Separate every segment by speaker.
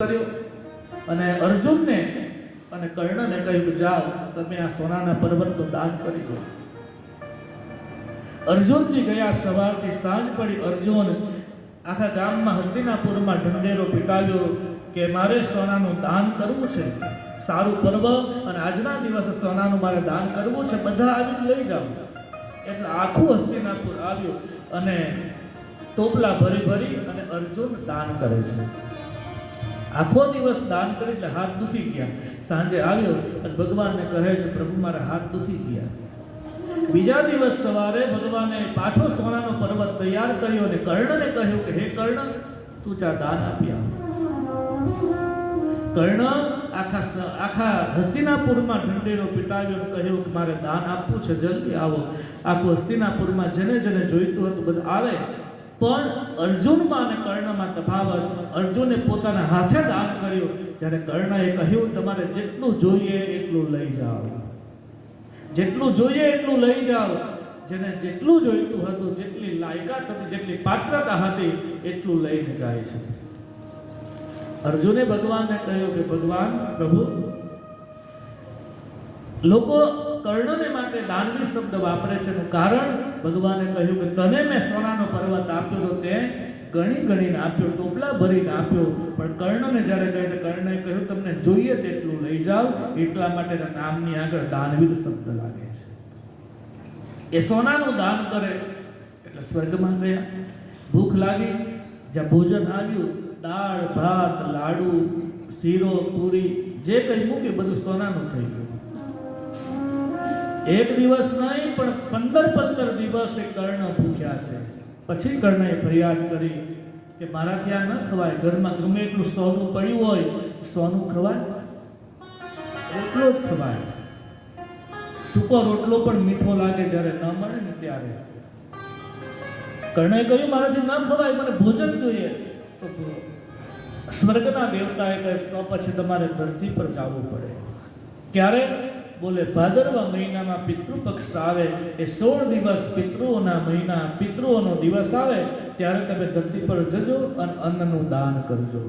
Speaker 1: કર્યો અને અર્જુનને અને કર્ણને કહ્યું કે જાઓ તમે આ સોનાના પર્વતનું દાન કરી દો. અર્જુનજી ગયા. સવારથી સાંજ પડી અર્જુન આખા ગામમાં હસ્તિનાપુરમાં ઢંઢેરો પીટાવ્યો કે મારે સોનાનું દાન કરવું છે, સારું પર્વ અને આજના દિવસે સોનાનું મારે દાન કરવું છે, બધા આવીને લઈ જાઓ. એટલે આખું હસ્તિનાપુર આવ્યું અને ટોપલા ભરી ભરી અને અર્જુન દાન કરે છે. આખો દિવસ દાન કરી એટલે હાથ દુખી ગયા. સાંજે આવ્યો અને ભગવાનને કહે છે પ્રભુ મારા હાથ દુખી ગયા. બીજા દિવસ સવારે ભગવાને પાછો સોનાનો પર્વત તૈયાર કર્યો અને કર્ણને કહ્યું કે હે કર્ણ તું જા દાન આપ્યા. કર્ણ આખા હસ્તિનાપુરમાં ઢંઢેરો પીટાવ્યો અને કહ્યું કે મારે દાન આપવું છે, જલ્દી આવો. આખું હસ્તિનાપુરમાં જેને જેને જોઈતું હતું બધા આવે. પણ અર્જુનમાં અને કર્ણમાં તફાવત. અર્જુને પોતાના હાથે દાન કર્યું, જ્યારે કર્ણએ કહ્યું તમારે જેટલું જોઈએ એટલું લઈ જાઓ, જેટલું જોઈએ એટલું લઈ જાઓ. જેને જેટલું જોઈતું હતું, જેટલી લાયકાત હતી, જેટલી પાત્રતા હતી એટલું લઈને જાય છે. અર્જુને ભગવાનને કહ્યું કે ભગવાન પ્રભુ લોકો કર્ણને માટે દાનવી શબ્દ વાપરે છે એનું કારણ ભગવાને કહ્યું કે તને મેં સોનાનો પર્વત આપ્યો તો તે ગણી ગણીને આપ્યો, ટોપલા ભરીને આપ્યો. પણ કર્ણને જ્યારે કહ્યું તો કર્ણએ કહ્યું તમને જોઈએ તેટલું લઈ જાઓ. એટલા માટે નામની આગળ દાનવીર શબ્દ લાગે છે. એ સોનાનું દાન કરે એટલે સ્વર્ગમાં ગયા. ભૂખ લાગી, જ્યાં ભોજન આવ્યું, દાળ ભાત લાડુ શીરો પૂરી જે કંઈ મૂકે બધું સોનાનું થઈ ગયું. એક દિવસ નહીં પણ 15 દિવસ એ કર્ણ ભૂખ્યા છે. પછી કર્ણએ ફરિયાદ કરી કે મારા ત્યાં ન ખવાય, ઘરમાં ગમે એટલું સોનું પડ્યું હોય સોનું ખવાય, રોટલો જ ખવાય. સૂકો રોટલો પણ મીઠો લાગે જ્યારે ન મળે ને ત્યારે. કર્ણએ કહ્યું મારાથી ન ખવાય, મને ભોજન જોઈએ. તો સ્વર્ગના દેવતાએ કહ્યું તો પછી તમારે ધરતી પર જવું પડે. ક્યારે? બોલે ભાદરવા મહિનામાં પિતૃપક્ષ આવે, એ 16 દિવસ પિતૃઓના મહિના, પિતૃઓનો દિવસ આવે ત્યારે તમે ધરતી પર જજો અને અન્નનું દાન કરજો.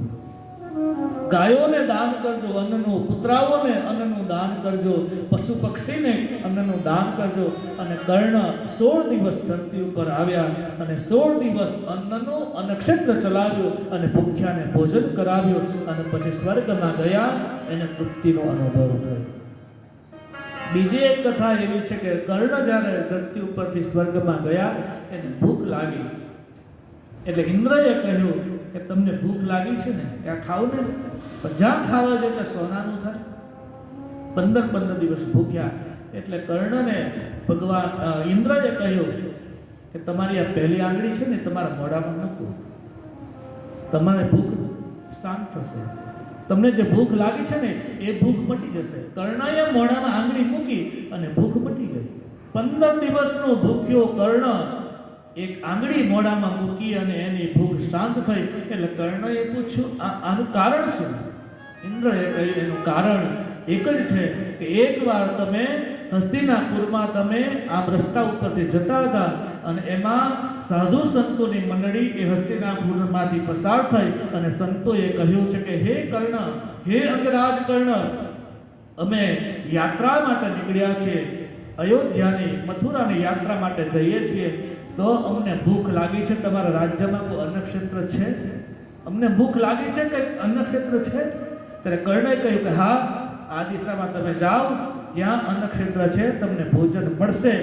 Speaker 1: ગાયોને દાન કરજો અન્નનું, કૂતરાઓને અન્નનું દાન કરજો, પશુ પક્ષીને અન્નનું દાન કરજો. અને કર્ણ 16 દિવસ ધરતી ઉપર આવ્યા અને 16 દિવસ અન્નનું અન્નક્ષેત્ર ચલાવ્યું અને ભૂખ્યાને ભોજન કરાવ્યું અને પછી સ્વર્ગમાં ગયા. એને તૃપ્તિનો અનુભવ થયો. બીજી એક કથા એવી છે કે કર્ણ જ્યારે ધરતી ઉપરથી સ્વર્ગમાં ગયા એને ભૂખ લાગી એટલે ઇન્દ્રએ કહ્યું કે તમને ભૂખ લાગી છે ને ત્યાં ખાવ ને. જ્યાં ખાવા જાય ત્યાં સોનાનું થાય. 15 દિવસ ભૂખ્યા એટલે કર્ણને ભગવાન ઇન્દ્રએ કહ્યું કે તમારી આ પહેલી આંગળી છે ને તમારા મોઢામાં મૂકો, તમારે ભૂખ શાંત થશે. તમને જે ભૂખ લાગી છે ને એ ભૂખ મટી જશે. કર્ણએ મોઢામાં આંગળી મૂકી અને ભૂખ મટી ગઈ. 15 દિવસનો ભૂખ્યો કર્ણ એક આંગળી મોઢામાં મૂકી અને એની ભૂખ શાંત થઈ. એટલે કર્ણએ પૂછ્યું આનું કારણ શું? ઇન્દ્રએ કહ્યું એનું કારણ એક જ છે કે એકવાર તમે હસ્તિનાપુરમાં તમે આ રસ્તા ઉપરથી જતા હતા અને એમાં સાધુ સંતોની મંડળી એ હસ્તિનાપુરમાંથી પસાર થઈ અને સંતોએ કહ્યું છે કે હે કર્ણ, હે અંગરાજ કર્ણ, અમે યાત્રા માટે નીકળ્યા છીએ, અયોધ્યાની મથુરાની યાત્રા માટે જઈએ છીએ, તો અમને ભૂખ લાગી છે. તમારા રાજ્યમાં કોઈ અન્નક્ષેત્ર છે? અમને ભૂખ લાગી છે કે અન્નક્ષેત્ર છે? ત્યારે કર્ણએ કહ્યું કે હા, આ દિશામાં તમે જાઓ, જ્યાં અન્નક્ષેત્ર છે તમને ભોજન મળશે.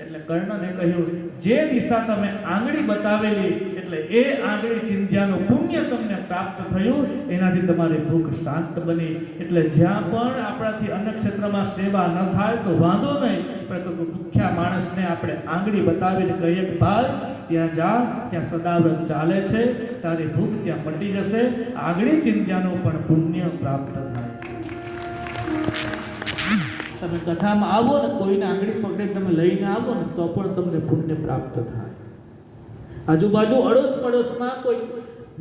Speaker 1: એટલે કર્ણને કહ્યું જે દિશા તમે આંગળી બતાવેલી એટલે એ આંગળી ચિંધ્યાનું પુણ્ય તમને પ્રાપ્ત થયું, એનાથી તમારી ભૂખ શાંત બની. એટલે જ્યાં પણ આપણાથી અન્નક્ષેત્રમાં સેવા ન થાય તો વાંધો નહીં, પરંતુ ભૂખ્યા માણસને આપણે આંગળી બતાવીને કહીએ કે ભાઈ ત્યાં જા, ત્યાં સદાવ્રત ચાલે છે, તારી ભૂખ ત્યાં મટી જશે. આંગળી ચિંધ્યાનું પણ પુણ્ય પ્રાપ્ત થાય. તમે કથામાં આવો ને કોઈને આંગળી પકડી તમે લઈને આવો ને તો પણ તમને પુણ્ય પ્રાપ્ત થાય. આજુબાજુ અડોશ પડોશમાં કોઈ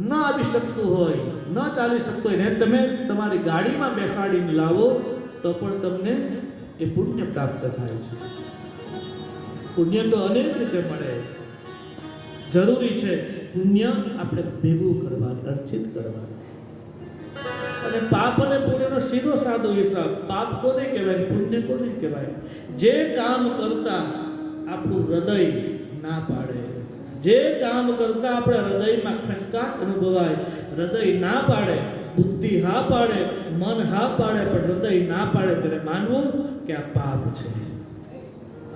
Speaker 1: ન આવી શકતું હોય, ન ચાલી શકતું હોય ને તમે તમારી ગાડીમાં બેસાડીને લાવો તો પણ તમને એ પુણ્ય પ્રાપ્ત થાય છે. પુણ્ય તો અનેક રીતે મળે. જરૂરી છે પુણ્ય આપણે ભેગું કરવાનું, અર્ચિત કરવાનું. અને પાપ અને પુણ્યનો સીધો સાદો હિસાબ. પાપ કોને કહેવાય, પુણ્ય કોને કહેવાય? જે કામ કરતા આપણું હૃદય ના પાડે, જે કામ કરતા આપણા હૃદયમાં ખચકાટ અનુભવાય, હૃદય ના પાડે, બુદ્ધિ હા પાડે, મન હા પાડે, પણ હૃદય ના પાડે, ત્યારે માનવું કે આ પાપ છે.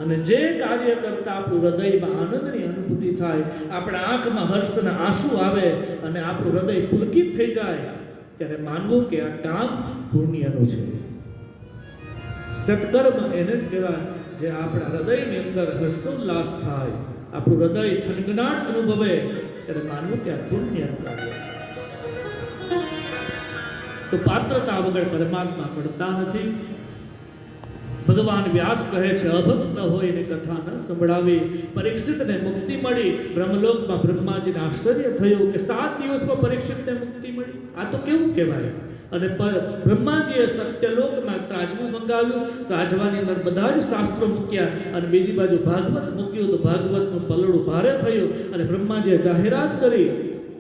Speaker 1: અને જે કાર્ય કરતા આપણું હૃદયમાં આનંદની અનુભૂતિ થાય, આપણા આંખમાં હર્ષના આંસુ આવે અને આપણું હૃદય પુલકિત થઈ જાય, ત્યારે માનવું કે આ કામ પુણ્યનું છે. સત્કર્મ એને જ કહેવાય જે આપણા હૃદયની અંદર હર્ષોલ્લાસ થાય, આપણું હૃદય થનગનાટ અનુભવે, ત્યારે માનવું કે આ પુણ્યનું કાર્ય. તો પાત્રતા વગર પરમાત્મા પડતા નથી. ભગવાન વ્યાસ કહે છે, અભક્ત હોય ને કથા ન સંભળાવી. પરીક્ષિતને મુક્તિ મળી. બ્રહ્મલોકમાં બ્રહ્માજીને આશ્ચર્ય થયું કે 7 દિવસમાં પરીક્ષિતને મુક્તિ મળી, આ તો કેવું કહેવાય. અને બ્રહ્માજીએ સત્યલોકમાં ત્રાજવું મંગાવ્યું, ત્રાજવાની અંદર બધા જ શાસ્ત્રો મૂક્યા, અને બીજી બાજુ ભાગવત મૂક્યું, તો ભાગવતનું પલડું ભારે થયું, અને બ્રહ્માજીએ જાહેરાત કરી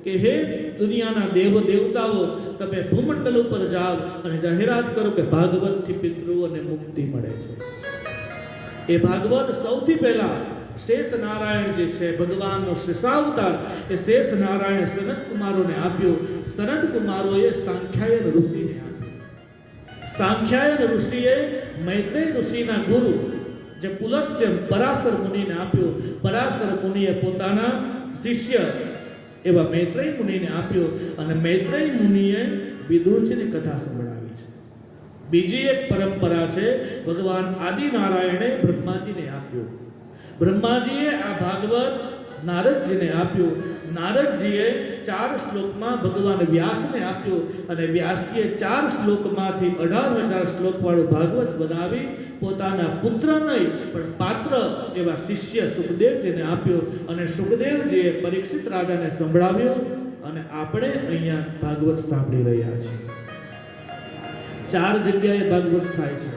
Speaker 1: કે હે દુનિયાના દેવ દેવતાઓ, તમે ભૂમંડળ ઉપર જાઓ અને જાહેરાત કરો કે ભાગવતથી પિતૃઓને મુક્તિ મળે છે. એ ભાગવત સૌથી પહેલા શેષ નારાયણ જે છે ભગવાનનો શેષાવતાર, એ શેષ નારાયણ સનત કુમારોને આપ્યું. સનત કુમારોએ સાંખ્યાયન ઋષિને આપ્યું. સાંખ્યાયન ઋષિએ મૈત્રેય ઋષિના ગુરુ જે પુલત્સ્ય પરાશર મુનિને આપ્યું. પરાશર મુનિએ પોતાના શિષ્ય એવા મૈત્રેય મુનિને આપ્યો, અને મૈત્રેય મુનિએ વિદુરજીની કથા સંભળાવી છે. બીજી એક પરંપરા છે, ભગવાન આદિનારાયણે બ્રહ્માજીને આપ્યું. બ્રહ્માજીએ આ ભાગવત નારદજીને આપ્યું. નારદજીએ 4 શ્લોકમાં ભગવાન વ્યાસને આપ્યું, અને વ્યાસજીએ 4 શ્લોકમાંથી 18,000 શ્લોકવાળું ભાગવત બનાવી પોતાના પુત્ર નહીં પણ પાત્ર એવા શિષ્ય સુખદેવજીને આપ્યો, અને સુખદેવજીએ પરીક્ષિત રાજાને સંભળાવ્યો. અને આપણે અહીંયા ભાગવત સાંભળી રહ્યા છીએ. 4 જગ્યાએ ભાગવત થાય છે.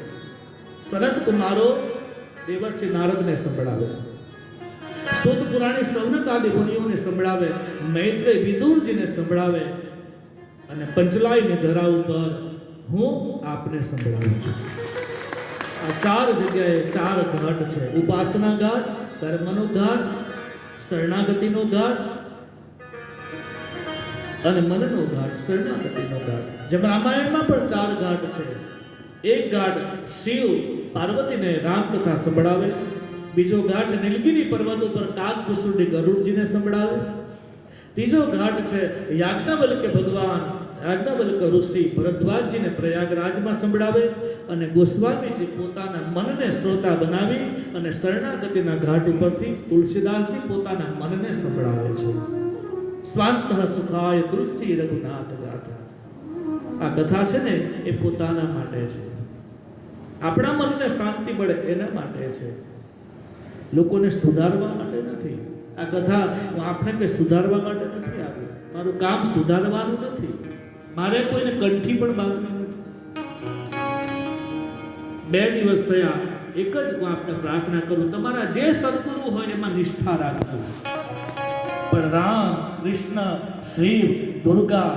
Speaker 1: સનત કુમારો દેવર્ષિ નારદને સંભળાવે, સુત પુરાણી સૌનક આદિ મુનિઓને સંભળાવે, મૈત્રેય વિદુરજીને સંભળાવે, અને પંચલાયની ધરા ઉપર હું આપને સંભળાવું છું. આ 4 જગ્યાએ 4 ઘાટ છે. ઉપાસના ઘાટ, કર્મનો ઘાટ, શરણાગતિનો ઘાટ અને મનનો ઘાટ. શરણાગતિનો ઘાટ જેમ રામાયણમાં પણ 4 ઘાટ છે. એક ઘાટ શિવ પાર્વતીને રામકથા સંભળાવે, બીજો ઘાટ નીલગિરી પર્વત ઉપર કાગભૂષુંડી ગરુડજીને સંભળાવે, ત્રીજો ઘાટ છે યાજ્ઞવલ્ક્ય ભગવાન યાજ્ઞવલ્ક્ય ઋષિ ભરદ્વાજજીને પ્રયાગરાજમાં સંભળાવે, અને ગોસ્વામીજી પોતાના મનને શ્રોતા બનાવી અને શરણાગતિના ઘાટ ઉપરથી તુલસીદાસજી પોતાના મનને સંભળાવે છે. સ્વાંતઃ સુખાય તુલસી રઘુનાથ ગાથા. આ કથા છે ને એ પોતાના માટે છે, આપણા મનને શાંતિ મળે એના માટે છે, લોકોને સુધારવા માટે નથી. આ કથા હું આપણે કંઈ સુધારવા માટે નથી આપી. મારું કામ સુધારવાનું નથી, મારે કોઈને કંઠી પણ બાંધવી નથી. 2 દિવસ થયા, એક જ હું આપને પ્રાર્થના કરું, તમારા જે સદગુરુ હોય એમાં નિષ્ઠા રાખજો. પણ રામ, કૃષ્ણ, શિવ, દુર્ગા,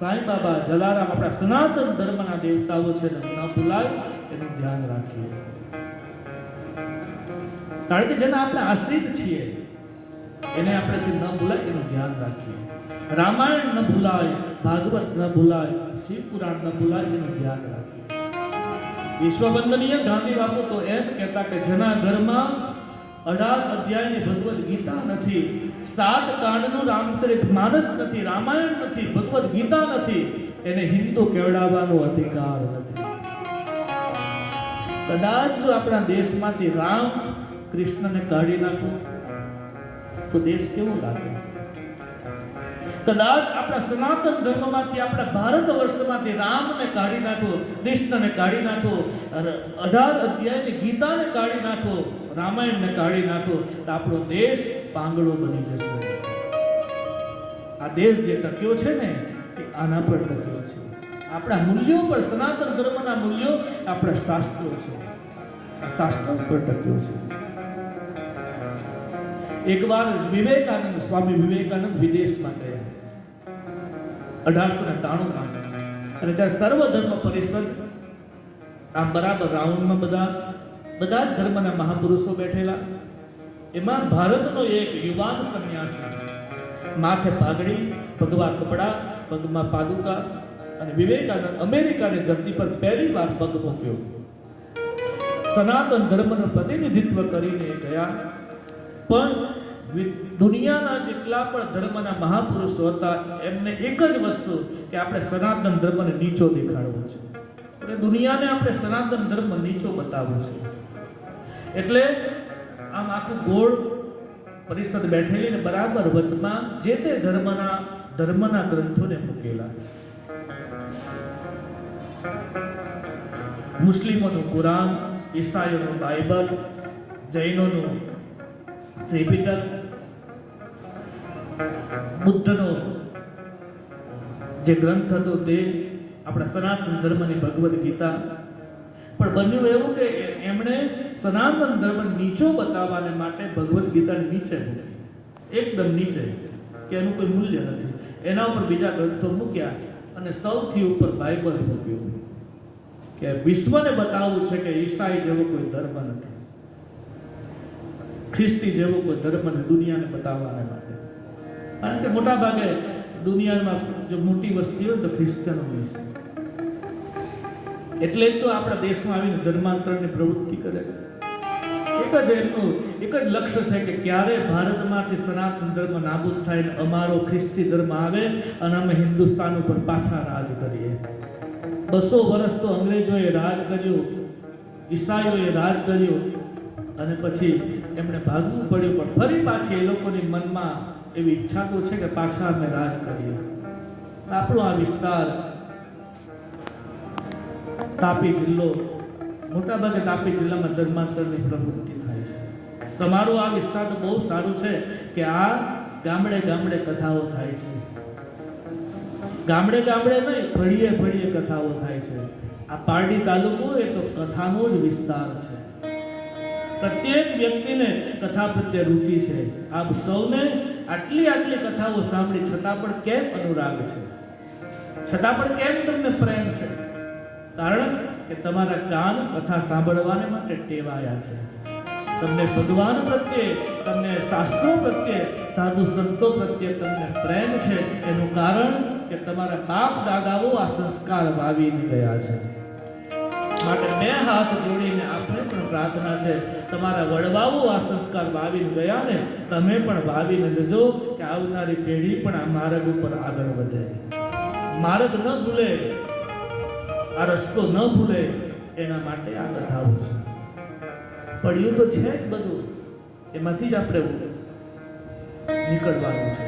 Speaker 1: સાંઈ બાબા, જલારામ આપણા સનાતન ધર્મના દેવતાઓ છે ને, ન ભૂલાય એનું ધ્યાન રાખીએ. કારણ કે જેના આપણે આશ્રિત છીએ એને આપણે ન ભૂલાય એનું ધ્યાન રાખીએ. રામાયણ ન ભૂલાય, ભાગવત ન ભૂલાય, શિવ પુરાણ ન ભૂલાય એનું ધ્યાન રાખીએ. વિશ્વવંદનીય ગાંધી બાપુ તો એમ કહેતા કે જેના ઘરમાં 18 અધ્યાયની ભગવદ્ ગીતા નથી, 7 કાંડનું રામચરિત માનસ નથી, રામાયણ નથી, ભગવદ્ ગીતા નથી, એને હિન્દુ કહેવડાવવાનો અધિકાર નથી. કદાચ જો આપણા દેશમાંથી રામ કૃષ્ણને કાઢી નાખો તો દેશ કેવો લાગે? કદાચ આપણા સનાતન ધર્મમાંથી, આપણા ભારત વર્ષમાંથી રામને કાઢી નાખો, કૃષ્ણને કાઢી નાખો, 18 અધ્યાયની ગીતાને કાઢી નાખો, રામાયણને કાઢી નાખો, તો આપણો દેશ પાંગડો બની જશે. આ દેશ જે ટક્યો છે ને એ આના પર ટક્યો છે. આપણા મૂલ્યો પર, સનાતન ધર્મના મૂલ્યો આપણા શાસ્ત્રો છે, શાસ્ત્રો પર ટક્યો છે. એકવાર વિવેકાનંદ, સ્વામી વિવેકાનંદ વિદેશમાં ગયા 1893માં. અને ત્યાં સર્વધર્મ પરિષદ આમ બરાબર રાઉન્ડમાં બધા જ ધર્મના મહાપુરુષો બેઠેલા. એમાં ભારતનો એક યુવાન સંન્યાસી, માથે પાઘડી, પગમાં કપડા, પગમાં પાદુકા, અને વિવેકાનંદ અમેરિકાની ધરતી પર પહેલી વાર પગ મૂક્યો. સનાતન ધર્મનું પ્રતિનિધિત્વ કરીને ગયા. પણ દુનિયાના જેટલા પણ ધર્મના મહાપુરુષો હતા એમને એક જ વસ્તુ કે આપણે સનાતન ધર્મને નીચો દેખાડવો છે, એટલે દુનિયાને આપણે સનાતન ધર્મ નીચો બતાવવો છે. એટલે આમ આખું ગોળ પરિષદ બેઠેલી ને બરાબર વચમાં જે તે ધર્મના ગ્રંથોને મૂકેલા. મુસ્લિમોનું કુરાન, ઈસાઈઓનું બાઇબલ, જૈનોનું ત્રિપિટક, બુદ્ધનો જે ગ્રંથ હતો તે આપણા સનાતન ધર્મની ભગવદ્ ગીતા. પણ બન્યું એવું કે એમણે સનાતન ધર્મ નીચો બતાવવાને માટે ભગવદ્ ગીતાને નીચે મૂકી, એકદમ નીચે, કે એનું કોઈ મૂલ્ય નથી. એના ઉપર બીજા ગ્રંથો મૂક્યા અને સૌથી ઉપર બાઇબલ મૂક્યું, કે વિશ્વને બતાવવું છે કે ઈસાઈ જેવો કોઈ ધર્મ નથી, ખ્રિસ્તી જેવો કોઈ ધર્મ નથી, દુનિયાને બતાવવાને માટે. કારણ કે મોટા ભાગે દુનિયામાં જો મોટી વસ્તી હોય તો ખ્રિસ્તીયનો હોય છે. એટલે તો આપણા દેશમાં આવીને ધર્માંતરણની પ્રવૃત્તિ કરે છે. એક જ લક્ષ્ય છે કે ક્યારે ભારતમાંથી સનાતન ધર્મ નાબૂદ થાય ને અમારો ખ્રિસ્તી ધર્મ આવે અને અમે હિન્દુસ્તાન ઉપર પાછા રાજ કરીએ. 200 વર્ષ તો અંગ્રેજોએ રાજ કર્યું, ઈસાઈઓએ રાજ કર્યું, અને પછી એમણે ભાગવું પડ્યું. પણ ફરી પાછી એ લોકોની મનમાં એવી ઈચ્છા તો છે કે પાછા અમે રાજ કરીએ. આપણો આ વિસ્તાર તાપી જિલ્લો, મોટા ભાગે તાપી જિલ્લામાં ધર્માંતરની પ્રવૃત્તિ થાય છે. તમારું આ વિસ્તાર તો બહુ સારું છે કે આ ગામડે ગામડે કથાઓ થાય છે. ગામડે ગામડે નહીં, ફળીએ ફળીએ કથાઓ થાય છે. આ પારડી તાલુકો એ તો કથાનો જ વિસ્તાર છે. પ્રત્યેક વ્યક્તિને કથા પ્રત્યે રુચિ છે. આપ સૌને આટલી કથાઓ સાંભળી છતાં પણ કેમ અનુરાગ છે, છતાં પણ કેમ તમને પ્રેમ છે? કારણ કે તમારા કાન કથા સાંભળવાને માટે ટેવાયા છે. તમને ભગવાન પ્રત્યે, તમને શાસ્ત્રો પ્રત્યે, સાધુ સંતો પ્રત્યે તમને પ્રેમ છે. એનું કારણ કે તમારા બાપ દાદાઓ આ સંસ્કાર વાવીને ગયા છે. માટે બે હાથ જોડીને આપણે પણ પ્રાર્થના છે, તમારા વડવાઓ આ સંસ્કાર વાવીને ગયા ને તમે પણ વાવીને જજો કે આવનારી પેઢી પણ આ માર્ગ ઉપર આગળ વધે, માર્ગ ન ભૂલે, આ રસ્તો ન ભૂલે. એના માટે આ કથાઓ છે. પડ્યું તો છે જ બધું, એમાંથી જ આપણે નીકળવાનું છે.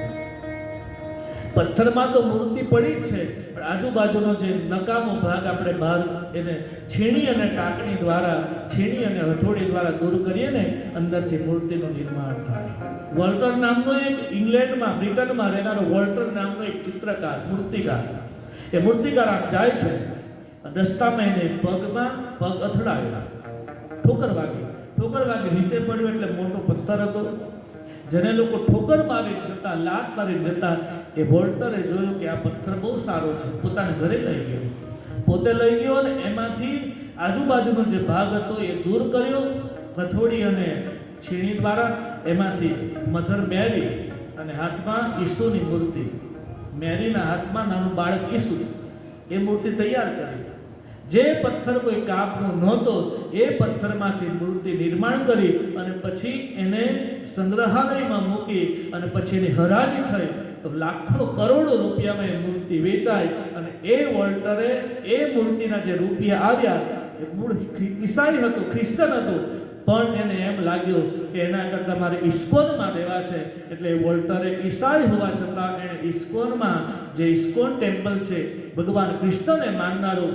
Speaker 1: પથ્થરમાં તો મૂર્તિ પડી જ છે, પણ આજુબાજુનો જે નકામો ભાગ આપણે બહાર એને છીણી અને ટાંકણી દ્વારા, છીણી અને હથોડી દ્વારા દૂર કરીએ ને અંદરથી મૂર્તિનું નિર્માણ થાય. વોલ્ટર નામનો એક ઇંગ્લેન્ડમાં, બ્રિટનમાં રહેનારો વોલ્ટર નામનો એક ચિત્રકાર, મૂર્તિકાર, એ મૂર્તિકાર આમ જાય છે, રસ્તામાં એને પગમાં પગ અથડાયેલા, ઠોકર વાગી નીચે પડ્યો. એટલે મોટો પથ્થર હતો, જેને લોકો ઠોકર મારી જતા, લાત મારી જતા, એ વોલ્ટરે જોયું કે આ પથ્થર બહુ સારો છે, પોતાને ઘરે લઈ ગયો. પોતે લઈ ગયો અને એમાંથી આજુબાજુનો જે ભાગ હતો એ દૂર કર્યો હથોડી અને છીણી દ્વારા. એમાંથી મધર મેરી અને હાથમાં ઈસુની મૂર્તિ, મેરીના હાથમાં નાનું બાળક ઈસુ, એ મૂર્તિ તૈયાર કરી. જે પથ્થર કોઈ કાપનો નહોતો એ પથ્થરમાંથી મૂર્તિ નિર્માણ કરી અને પછી એને સંગ્રહાલયમાં મૂકી અને પછી એની હરાજી થઈ તો લાખો કરોડો રૂપિયામાં એ મૂર્તિ વેચાય. અને એ વોલ્ટરે એ મૂર્તિના જે રૂપિયા આવ્યા એ મૂળ ઈસાઈ હતો, ખ્રિશ્ચન હતો, પણ એને એમ લાગ્યું કે એના કરતાં મારે ઇસ્કોનમાં રહેવા છે. એટલે વોલ્ટરે ઈસાઈ હોવા છતાં એણે ઇસ્કોનમાં, જે ઇસ્કોન ટેમ્પલ છે ભગવાન કૃષ્ણને માનનારું,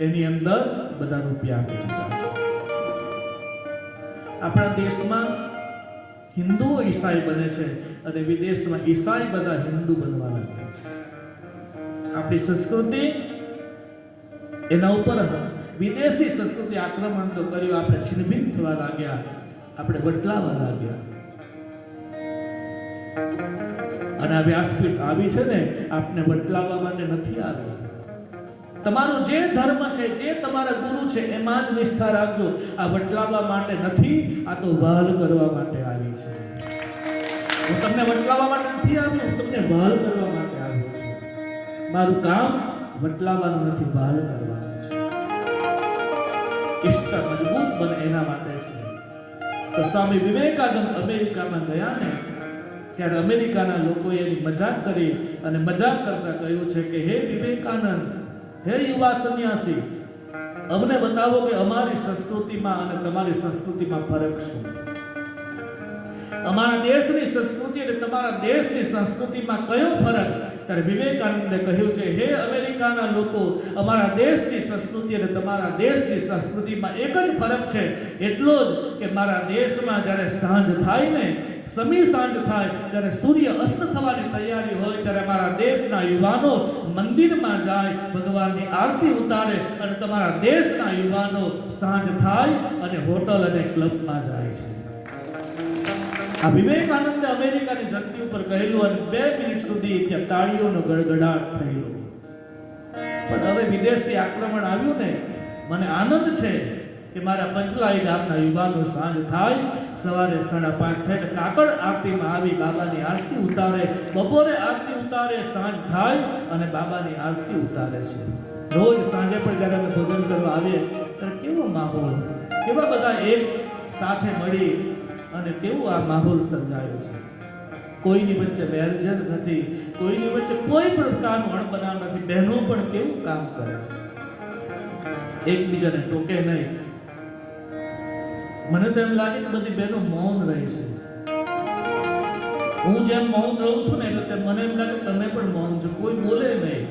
Speaker 1: એની અંદર બધા રૂપિયા આપી દીધા. આપણા દેશમાં હિન્દુઓ ઈસાઈ બને છે અને વિદેશમાં ઈસાઈ બધા હિન્દુ બનવા લાગે છે. આપણી સંસ્કૃતિ એના ઉપર વિદેશી સંસ્કૃતિ આક્રમણ તો કર્યું, આપણે છિન્નભિન્ન થવા લાગ્યા, આપણે બદલાવા લાગ્યા. અને આ વ્યાસપીઠ આવી છે ને આપને બદલાવવા માટે નથી આવી, તમારો જે ધર્મ છે, જે તમારા ગુરુ છે, એમાં જ નિષ્ઠા રાખજો. આ વટલાવવા માટે નથી, આ તો વહાલ કરવા માટે આવી છે. હું તમને વટલાવવા માટે નથી આવ્યો, હું તમને વહાલ કરવા માટે આવ્યો છું. મારું કામ વટલાવવાનું નથી, વહાલ કરવાનું છે. ઇષ્ટ મજબૂત બને એના માટે છે. તો સ્વામી વિવેકાનંદ અમેરિકામાં ગયા ને, ત્યારે અમેરિકાના લોકોએ એની મજાક કરી અને મજાક કરતા કહ્યું છે કે હે વિવેકાનંદ, હે યુવા સંન્યાસી, અમને બતાવો કે અમારી સંસ્કૃતિમાં અને તમારી સંસ્કૃતિમાં ફરક શું? અમારા દેશની સંસ્કૃતિ અને તમારા દેશની સંસ્કૃતિમાં કયો ફરક? ત્યારે વિવેકાનંદે કહ્યું છે, હે અમેરિકાના લોકો, અમારા દેશની સંસ્કૃતિ અને તમારા દેશની સંસ્કૃતિમાં એક જ ફરક છે, એટલો જ કે મારા દેશમાં જ્યારે સાંજ થાય ને, સમી સાંજ થાય, જ્યારે સૂર્ય અસ્ત થવાની તૈયારી હોય, ત્યારે મારા દેશના યુવાનો મંદિરમાં જાય, ભગવાનની આરતી ઉતારે, અને તમારા દેશના યુવાનો સાંજ થાય અને હોટલ અને ક્લબમાં જાય છે. આ વિવેકાનંદે અમેરિકાની ધરતી ઉપર કહેલું અને 2 મિનિટ સુધી ત્યાં તાળીઓનો ગડગડાટ થયો. પણ હવે વિદેશી આક્રમણ આવ્યું ને, મને આનંદ છે કે મારા પંચલાઈ ગામના યુવાનો સાંજ થાય, સવારે 5:30 થાય કાકડ આરતીમાં આવી બાબાની આરતી ઉતારે, બપોરે આરતી ઉતારે, સાંજ થાય અને બાબાની આરતી ઉતારે છે. રોજ સાંજે પણ જ્યારે અમે ભોજન કરવા આવીએ ત્યારે કેવો માહોલ, કેવા બધા એક સાથે મળી અને કેવું આ માહોલ સર્જાયો છે. કોઈની વચ્ચે વેરઝેર નથી, કોઈની વચ્ચે કોઈ પ્રકારનું અણબનાવ નથી. બહેનો પણ કેવું કામ કરે, એકબીજાને ટોકે નહીં. મને તો એમ લાગે કે બધી બહેનો મૌન રહી છે. હું જેમ મૌન રહું છું ને, એટલે મને એમ લાગે તમે પણ મૌન છો, કોઈ બોલે નહીં.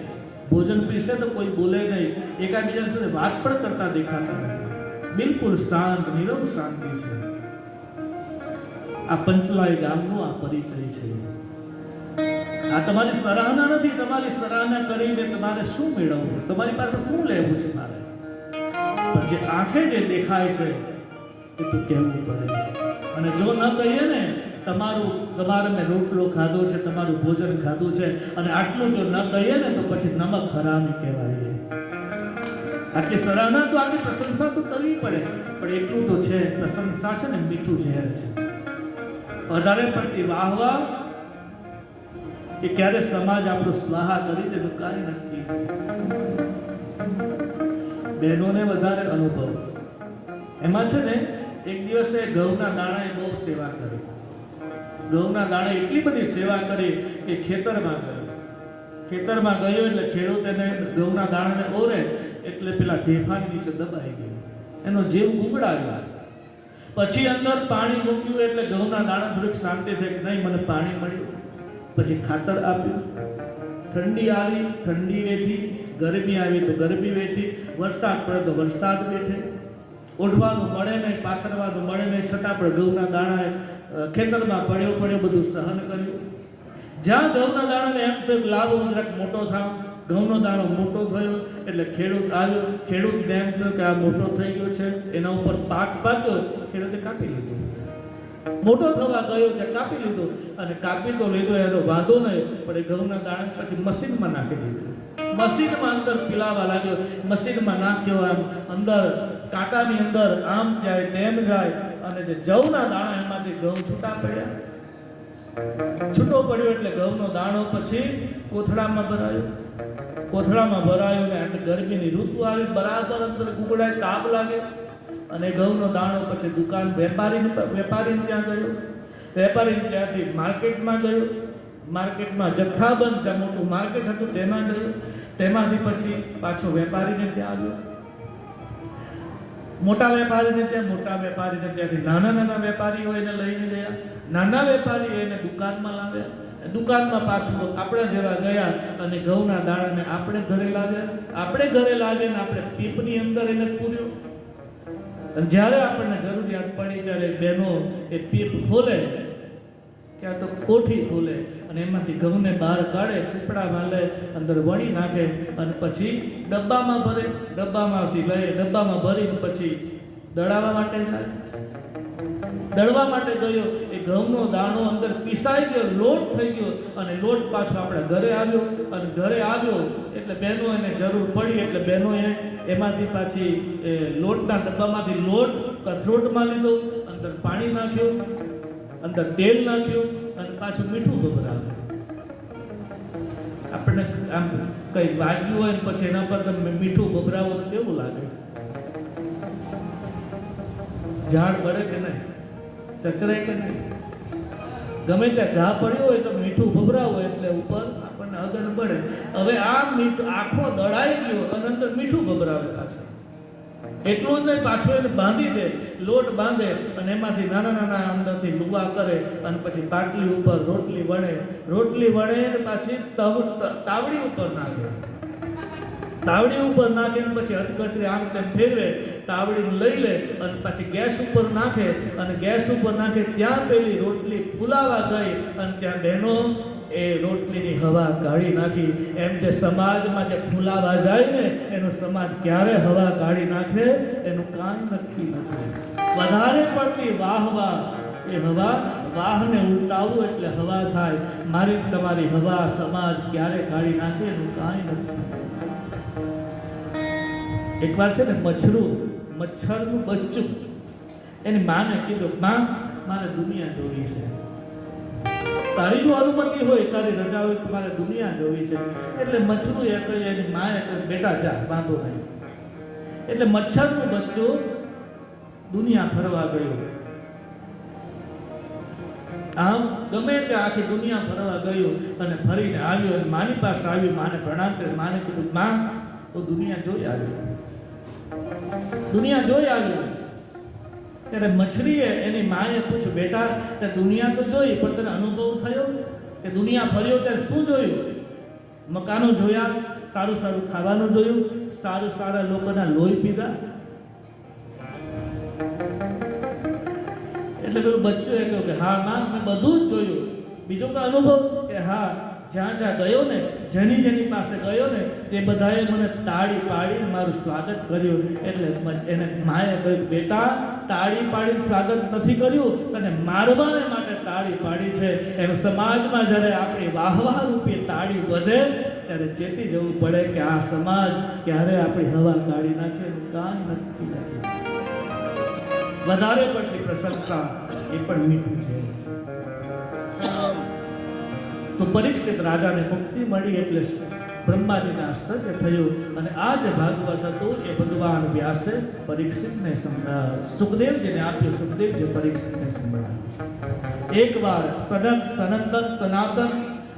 Speaker 1: ભોજન પીરસે તો કોઈ બોલે નહીં, એકાબીજા સાથે વાત પણ કરતા દેખાતા નથી. બિલકુલ શાંત, નીરવ શાંતિ છે. આ પંચલાઈ ગામનો આ પરિચય છે. આ તમારી સરાહના નથી. તમારી સરાહના કરીને તમારે શું મેળવવું, તમારી પાસે શું લેવું છે મારે? પણ જે આંખે જે દેખાય છે એ તો કહેવું પડે. અને જો ન કહીએ ને, તમારે મેં રોટલો ખાધો છે, તમારું ભોજન ખાધું છે, અને આટલું જો ન કહીએ ને તો પછી નમક હરામી કહેવાય. આટલી સરાહના તો, આટલી પ્રશંસા તો કરવી પડે, પણ એટલું તો છે, પ્રશંસા છે ને મીઠું ઝેર છે. વધારે પડતી વાહવા એ ક્યારે સમાજ આપણું સ્વાહા કરી દે તો કાંઈ નથી. બહેનોને વધારે અનુભવ એમાં છે ને. એક દિવસે ઘઉંના દાણાએ બહુ સેવા કરી. ઘઉંના દાણે એટલી બધી સેવા કરી કે ખેતરમાં ગયો. ખેતરમાં ગયો એટલે ખેડૂત એને ઘઉંના દાણાને ઓરે એટલે પેલા ઢેફાની નીચે દબાઈ ગયો, એનો જીવ ગુંગળાયો. પછી અંદર પાણી મૂક્યું એટલે ઘઉંના દાણા થોડીક શાંતિ થઈ, નહીં મને પાણી મળ્યું. પછી ખાતર આપ્યું. ઠંડી આવી, ઠંડી વેઠી. ગરમી આવી તો ગરમી વેઠી. વરસાદ પડે તો વરસાદ વેઠે. ઓઢવાનું મળે નહીં, પાથરવાનું મળે નહીં, છતાં પણ ઘઉંના દાણા ખેતરમાં પડ્યો બધું સહન કર્યું. જ્યાં ઘઉંના દાણાને એમ થયું લાવો જરાક મોટો થાવ, ઘઉંનો દાણો મોટો થયો એટલે ખેડૂત આવ્યો. ખેડૂતને એમ થયું કે આ મોટો થઈ ગયો છે, એના ઉપર પાક પાક્યો, ખેડૂતે કાપી લીધો. મોટો થવા ગયો ત્યાં કાપી લીધો, અને કાપી તો લીધો એનો વાંધો નહીં, પણ એ ઘઉંના દાણા પછી મશીનમાં નાખી દીધું. મશીનમાં અંદર પીલાવા લાગ્યો. મશીનમાં નાખ્યો, આમ અંદર કાંટાની અંદર આમ જાય તેમ જાય, અને જે જવના દાણા એમાંથી ઘઉં છૂટા પડ્યા. છૂટો પડ્યો એટલે ઘઉંનો દાણો પછી કોથળામાં ભરાયો. કોથળામાં ભરાયો ને એટલે ગરમીની ઋતુ આવી, બરાબર અંદર ગુગળાય, તાપ લાગે. અને ઘઉંનો દાણો પછી દુકાન વેપારીને ત્યાં ગયો. વેપારીને ત્યાંથી માર્કેટમાં ગયો. માર્કેટમાં જથ્થાબંધ જ્યાં મોટું માર્કેટ હતું તેમાં ગયો. તેમાંથી પછી પાછો વેપારીને ત્યાં આવ્યો. મોટા વેપારીને ત્યાંથી નાના વેપારીઓ એને લઈને ગયા. નાના વેપારી એને દુકાનમાં લાવ્યા. દુકાનમાં પાછું આપણે જેવા ગયા અને ઘઉંના દાણાને આપણે ઘરે લાવ્યા. આપણે પીપની અંદર એને પૂર્યો. અને જ્યારે આપણને જરૂરિયાત પડી ત્યારે બહેનો એ પીપ ખોલે, ત્યાં તો કોઠી ખોલે અને એમાંથી ઘઉંને બહાર કાઢે, સુપડામાં લે, અંદર વણી નાખે અને પછી ડબ્બામાં ભરે. ડબ્બામાંથી લઈ ડબ્બામાં ભરીને પછી દળાવવા માટે જાય. દળવા માટે ગયો. એ ઘઉંનો દાણો અંદર પીસાઈ ગયો, લોટ થઈ ગયો, અને લોટ પાછો આપણા ઘરે આવ્યો. અને ઘરે આવ્યો એટલે બહેનો એને જરૂર પડી એટલે બહેનોએ એમાંથી પાછી લોટના ડબ્બામાંથી લોટ કથરોટમાં લીધો, અંદર પાણી નાખ્યું, અંદર તેલ નાખ્યું અને પાછું મીઠું ભભરાવ્યું. આપણને આમ કઈ વાગ્યું હોય ને પછી એના પર તમે મીઠું ભભરાવો તો કેવું લાગે? ઝાડ બળે કે નહીં? ચચરાય કે નહીં? ગમે ત્યાં ઘા પડ્યો હોય તો મીઠું ભભરાવો એટલે ઉપર આપણને અગન પડે. હવે આ મીઠું આખો દળાઈ ગયો અને અંદર મીઠું ભભરાવે પાછું. એટલું જ નહીં, પાછું એને બાંધી દે, લોટ બાંધે અને એમાંથી નાના નાના અંદરથી લુવા કરે અને પછી પાટલી ઉપર રોટલી વણે ને પાછી તાવડી ઉપર નાખે. તાવડી ઉપર નાખીને પછી હથકચરી આમ તેમ ફેરવે, તાવડીને લઈ લે અને પછી ગેસ ઉપર નાખે અને ગેસ ઉપર નાખે ત્યાં પેલી રોટલી ફૂલાવા ગઈ અને ત્યાં બહેનો એ રોટલીની હવા કાઢી નાખી. એમ જે સમાજમાં જે ફૂલાવા જાય ને એનો સમાજ ક્યારે હવા કાઢી નાખે એનું કાંઈ નક્કી નથી. વધારે પડતી વાહવા એ હવા વાહને ઉલટાવવું એટલે હવા થાય. મારી તમારી હવા સમાજ ક્યારે કાઢી નાખે એનું કાંઈ નથી. એકવાર છે ને મચ્છરનું બચ્ચું એની માને કીધું, માં મારે દુનિયા જોવી છે. તારી જો અનુમતિ હોય, તારી રજા હોય તો મારે દુનિયા જોવી છે. એટલે મચ્છરું એ કહ્યું, એની માએ કહ્યું બેટા જા, વાંધો નહીં. એટલે મચ્છરનું બચ્ચું દુનિયા ફરવા ગયું. આમ ગમે ત્યાં આખી દુનિયા ફરવા ગયું અને ફરીને આવ્યો અને માની પાસે આવ્યું, માને પ્રણામ કરી. માને કીધું, માં તો દુનિયા જોઈ આવ્યો. ત્યારે મછલીએ એની માએ પૂછ્યું, બેટા તે દુનિયા તો જોઈ પણ તને અનુભવ થયો કે દુનિયા ફર્યો ત્યારે શું જોયું? મકાનો જોયા, સારું સારું ખાવાનું જોયું, સારા લોકોના લોહી પીધા? એટલે પેલું બચ્ચું એ કહ્યું કે હા માં, મેં બધું જ જોયું. બીજો કોઈ અનુભવ? કે હા, જ્યાં ગયો ને, જેની પાસે ગયો ને તે બધાએ મને તાળી પાડી મારું સ્વાગત કર્યું. એટલે એને માએ કહ્યું, બેટા તાળી પાડી સ્વાગત નથી કર્યું, તને મારવાને માટે તાળી પાડી છે. એમ સમાજમાં જ્યારે આપણી વાહવા રૂપી તાળી વધે ત્યારે ચેતી જવું પડે કે આ સમાજ ક્યારે આપણી હવા કાઢી નાખે એનું કાંઈ નક્કી નથી. વધારે પડતી પ્રશંસા એ પણ મીઠું છે. તો પરીક્ષિત રાજાને મુક્તિ મળી એટલે બ્રહ્માજીને આશ્ચર્ય થયું અને આ જે ભાગવત હતું એ ભગવાન વ્યાસે પરીક્ષિતને સુખદેવજીને આપ્યું. સુખદેવજી પરીક્ષિતને સંભળાવ્યું. એકવાર સનંદન સનાતન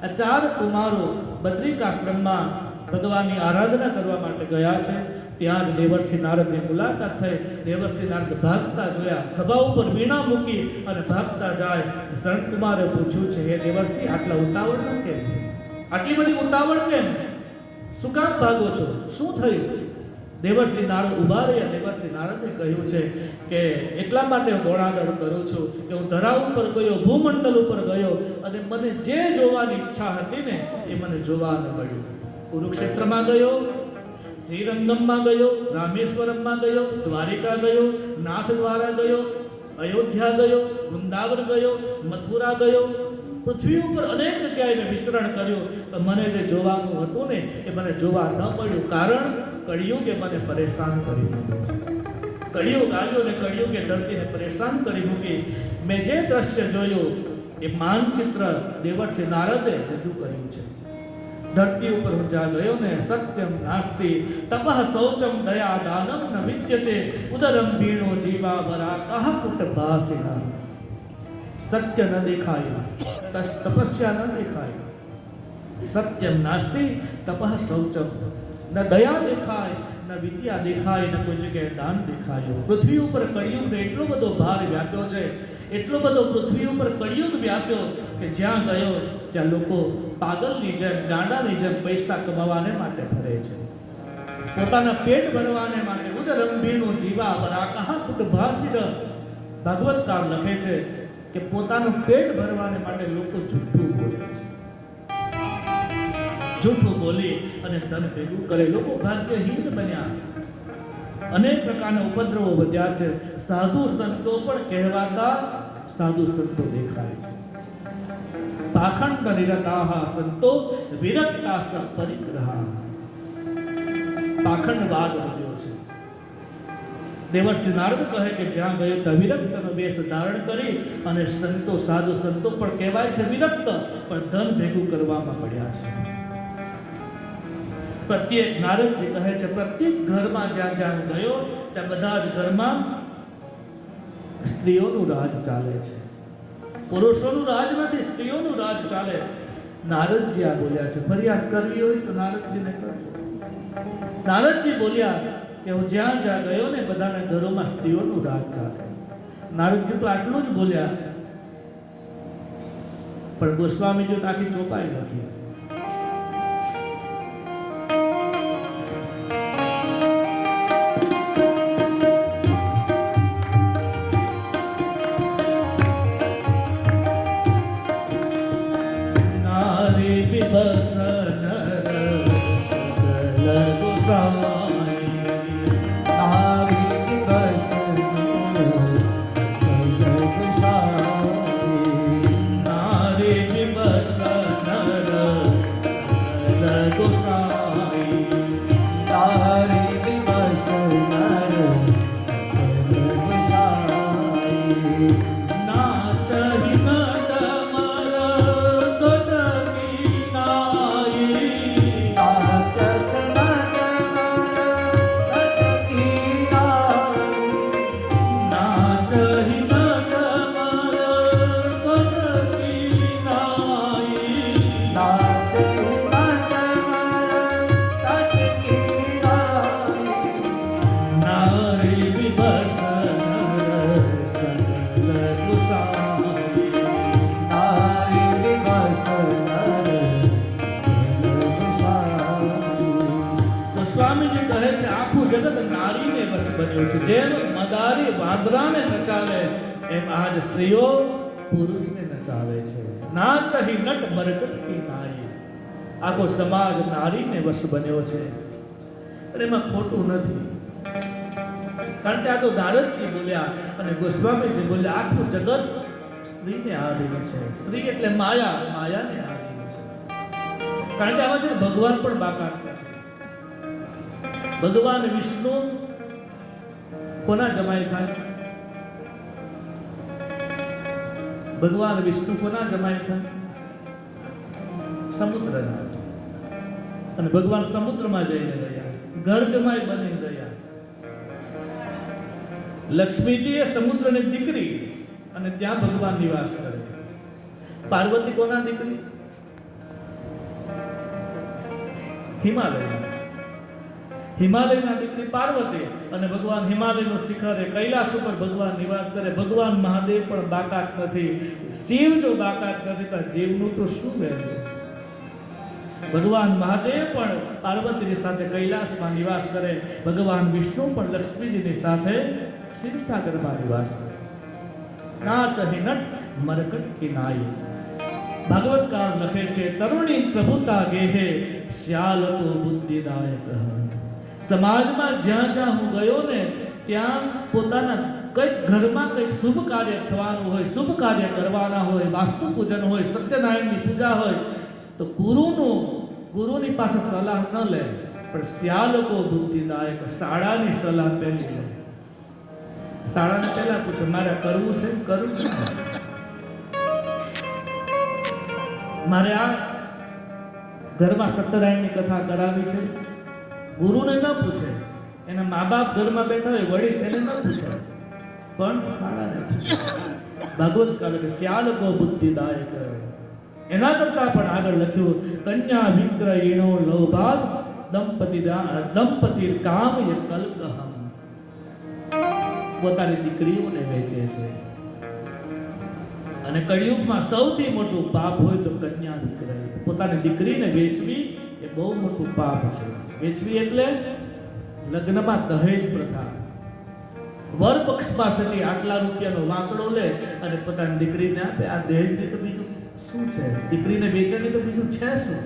Speaker 1: આ 4 કુમારો બદ્રિકાશ્રમમાં ભગવાનની આરાધના કરવા માટે ગયા છે. ત્યાં જ દેવર્ષિ નારદની મુલાકાત થઈ. દેવર્ષિ નારદ ભાગતા જોયા, ખભા ઉપર વીણા મૂકી અને ભાગતા જાય. સનતકુમારે પૂછ્યું છે, હે દેવર્ષિ આટલા ઉતાવળ કેમ? આટલી બધી ઉતાવળ કેમ? શું કામ ભાગો છો? શું થયું? દેવર્ષિ નારદ ઉભા રહ્યા. દેવર્ષિ નારદે કહ્યું છે કે એટલા માટે દોડાદોડ કરું છું કે હું ધરા ઉપર ગયો, ભૂમંડળ ઉપર ગયો અને મને જે જોવાની ઈચ્છા હતી ને એ મને જોવા ન મળ્યું. કુરુક્ષેત્રમાં ગયો, શ્રીરંગમમાં ગયો, રામેશ્વરમમાં ગયો, દ્વારિકા ગયો, નાથ દ્વારા ગયો, અયોધ્યા ગયો, વૃંદાવન ગયો, મથુરા ગયો. પૃથ્વી ઉપર અનેક જગ્યાએ મેં વિચરણ કર્યું તો મને જે જોવાનું હતું ને એ મને જોવા ન મળ્યું. કારણ કળિયુગે મને પરેશાન કરી મૂક્યો. કળિયુગ આવ્યો ને કળિયુગે ધરતીને પરેશાન કરી મૂકી. મેં જે દ્રશ્ય જોયું એ માનચિત્ર દેવર્ષિ નારદે રજૂ કર્યું છે. ધરતી ઉપર હું જ્યાં ગયો ને, સત્યમ નાસ્તિ તપઃ શૌચમ દયા દાનમ ન વિદ્યતે ઉદરમ ભીણો જીવા વરા કહ કુટ ભાસિના. સત્ય ન દેખાય, તપસ્યા ન દેખાય. સત્યમ નાસ્તિ તપઃ શૌચમ. ન દયા દેખાય, ન વિદ્યા દેખાય, ન કોઈ જગ્યાએ દાન દેખાય. પૃથ્વી ઉપર કળિયુગનો એટલો બધો ભાર વ્યાપ્યો છે, એટલો બધો પૃથ્વી ઉપર કળિયુગ વ્યાપ્યો કે જ્યાં ગયો ત્યાં લોકો પાગલની જેમ, ગાંડાની જેમ પૈસા કમાવાને માટે ફરે છે, પોતાના પેટ ભરવાને માટે. ઉદરમ ભીણો જીવા વરા કહ કુટ ભાસિના. ભાગવતકાર લખે છે કે પોતાનું પેટ ભરવાને માટે લોકો જૂઠું બોલે છે, જૂઠું બોલી અને ધન ભેગું કરે. લોકો ભાગ્યહીન બન્યા. અનેક પ્રકારના ઉપદ્રવો વધ્યા છે. સાધુ સંતો પણ કહેવાતા સાધુ સંતો દેખાય છે. પાખંડ નિરતાહ સંતો વિરક્તાસ પરિગ્રહા. પાખંડવાદ વધ્યો છે. દેવર્ષિ નારદ કહે કે જ્યાં ગયો ત્યાં વિરક્તનો વેશ ધારણ કરી અને સંતો સાધુ સંતો પણ કહેવાય છે વિરક્ત, પણ ધન ભેગું કરવામાં પડ્યા છે. પ્રત્યેક નારદજી કહે છે પ્રત્યેક ઘરમાં જ્યાં જ્યાં ગયો ત્યાં બધા જ ઘરમાં સ્ત્રીઓનું રાજ ચાલે છે. પુરુષોનું રાજ નથી, સ્ત્રીઓનું રાજ ચાલે. નારદજી આ બોલ્યા છે. ફરિયાદ કરવી હોય તો નારદજીને કરજો. નારદજી બોલ્યા કે હું જ્યાં જ્યાં ગયો ને બધાના ઘરોમાં સ્ત્રીઓનું રાજ ચાલે. નારદજી તો આટલું જ બોલ્યા, પણ ગોસ્વામીજી તો આખી ચોપાઈ લખી. જેમ મદારી વાદરાને નચાવે એમ આજ સ્ત્રીઓ પુરુષને નચાવે છે. નાચહી નટ મરકટ કી નારી. આખો સમાજ નારીને વશ બન્યો છે. અને એમાં ખોટું નથી, કારણ કે આ તો નારદજી બોલ્યા અને ગોસ્વામીજી બોલ્યા આખું જગત સ્ત્રીને આધીન છે. સ્ત્રી એટલે માયા, માયાને આધીન છે. કારણ કે આમાં છે ભગવાન પણ બાકાત નથી. ભગવાન વિષ્ણુ કોના જમાઈ થાય? ભગવાન વિષ્ણુ કોના જમાઈ થાય? સમુદ્રના. અને ભગવાન સમુદ્રમાં જઈને રહ્યા, ઘર જમાઈ બની ગયા. લક્ષ્મીજી એ સમુદ્રની દીકરી અને ત્યાં ભગવાન નિવાસ કરે. પાર્વતી કોના દીકરી? હિમાલય. હિમાલયના દીકરી પાર્વતી અને ભગવાન હિમાલયનું શિખરે કૈલાસ ઉપર ભગવાન નિવાસ કરે. ભગવાન મહાદેવ પણ બાકાત નથી. શિવ જો બાકાત નથી તો જીવનું તો શું રહેશે? ભગવાન મહાદેવ પણ પાર્વતીની સાથે કૈલાસમાં નિવાસ કરે. ભગવાન વિષ્ણુ પણ લક્ષ્મીજીની સાથે ક્ષીરસાગરમાં નિવાસ કરે. નાચહી નટ મરકટ કી નાઈ. ભાગવતકાર લખે છે તરુણી પ્રભુતા ગેહે શ્યાલકો બુદ્ધિદાયક. સમાજમાં જ્યાં જ્યાં હું ગયો ને ત્યાં પોતાના કંઈક ઘરમાં કંઈક શુભ કાર્ય થવાનું હોય, શુભ કાર્ય કરવાના હોય, વાસ્તુ પૂજન હોય, સત્યનારાયણની પૂજા હોય તો ગુરુની પાસે સલાહ ન લે, પણ શ્યાલકો બુદ્ધિદાયક શાળાની સલાહ પહેલી લે. શાળાને પહેલા પૂછે મારે કરવું છે, કરવું મારે આ ઘરમાં સત્યનારાયણની કથા કરાવી છે. ગુરુને ન પૂછે, એના મા બાપ ઘરમાં બેઠા હોય વડીલ એને ન પૂછે, પણ શાળાને ભાગવત કાલે કે શ્યાલકો બુદ્ધિદાયક. એના કરતા પણ આગળ લખ્યું કન્યા વિક્રયણો લોભાદ દંપતિ કામ ય કલ્કહમ. પોતાની દીકરીઓને વેચે છે. અને કળિયુગમાં સૌથી મોટું પાપ હોય તો કન્યા વિક્રય. પોતાની દીકરીને વેચવી એ બહુ મોટું પાપ છે. વેચવી એટલે લગ્નમાં દહેજ પ્રથા. વર પક્ષ પાસેથી આટલા રૂપિયાનો વાંકડો લે અને પોતાની દીકરીને આપે. આ દહેજની તો બીજું શું છે? દીકરીને વેચેની તો બીજું છે શું?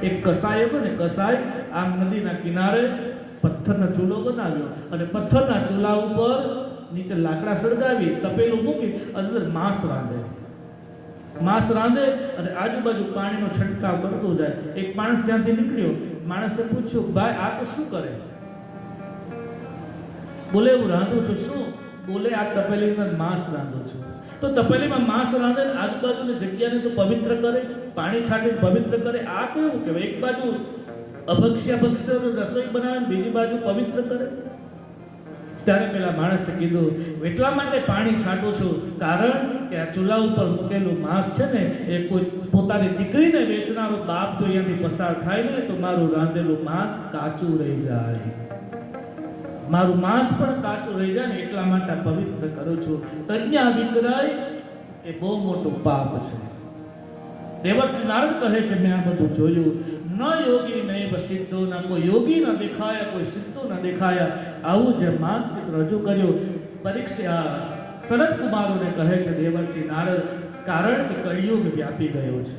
Speaker 1: એક કસાઈ હતો ને, કસાઈ આમ નદીના કિનારે પથ્થરનો ચૂલો બનાવ્યો અને પથ્થરના ચૂલા ઉપર નીચે લાકડા સળગાવી તપેલું મૂકી અંદર માંસ રાંધે. માંસ રાંધે અને આજુબાજુ પાણીનો છંટકાવ કરતો જાય. એક માણસ ત્યાંથી નીકળ્યો. માણસે પૂછ્યું, ભાઈ આ તો શું કરે? બોલે, હું રાંધું છું. શું? બોલે, આ તપેલીમાં માંસ રાંધું છું. તો તપેલીમાં માંસ રાંધે ને આજુબાજુની જગ્યાને તો પવિત્ર કરે, પાણી છાંટીને પવિત્ર કરે. આ કેવું કહેવાય? એક બાજુ અભક્ષ્ય રસોઈ બનાવે ને બીજી બાજુ પવિત્ર કરે. ત્યારે પેલા માણસે કીધું, એટલા માટે પાણી છાંટું છું, કારણ કે આ ચૂલા ઉપર મૂકેલું માંસ છે ને, એ કોઈ પોતાની દીકરીને વેચનારો બાપ જો અહીંયાથી પસાર થાય ને તો મારું રાંધેલું માંસ કાચું રહી જાય. મારું માંસ પણ કાચું રહી જાય ને એટલા માટે પવિત્ર કરું છું. કન્યા વિગ્રહ એ બહુ મોટું પાપ છે. દેવર્ષિ નારદ કહે છે, મેં આ બધું જોયું. ન યોગી નહીં સિદ્ધો, ના કોઈ યોગી ન દેખાયા, કોઈ સિદ્ધો ન દેખાયા. આવું જે માનચિત્ર રજૂ કર્યું પરીક્ષા સનત કુમારોને કહે છે દેવર્ષિ નારદ, કારણ કે કળિયુગ વ્યાપી ગયો છે.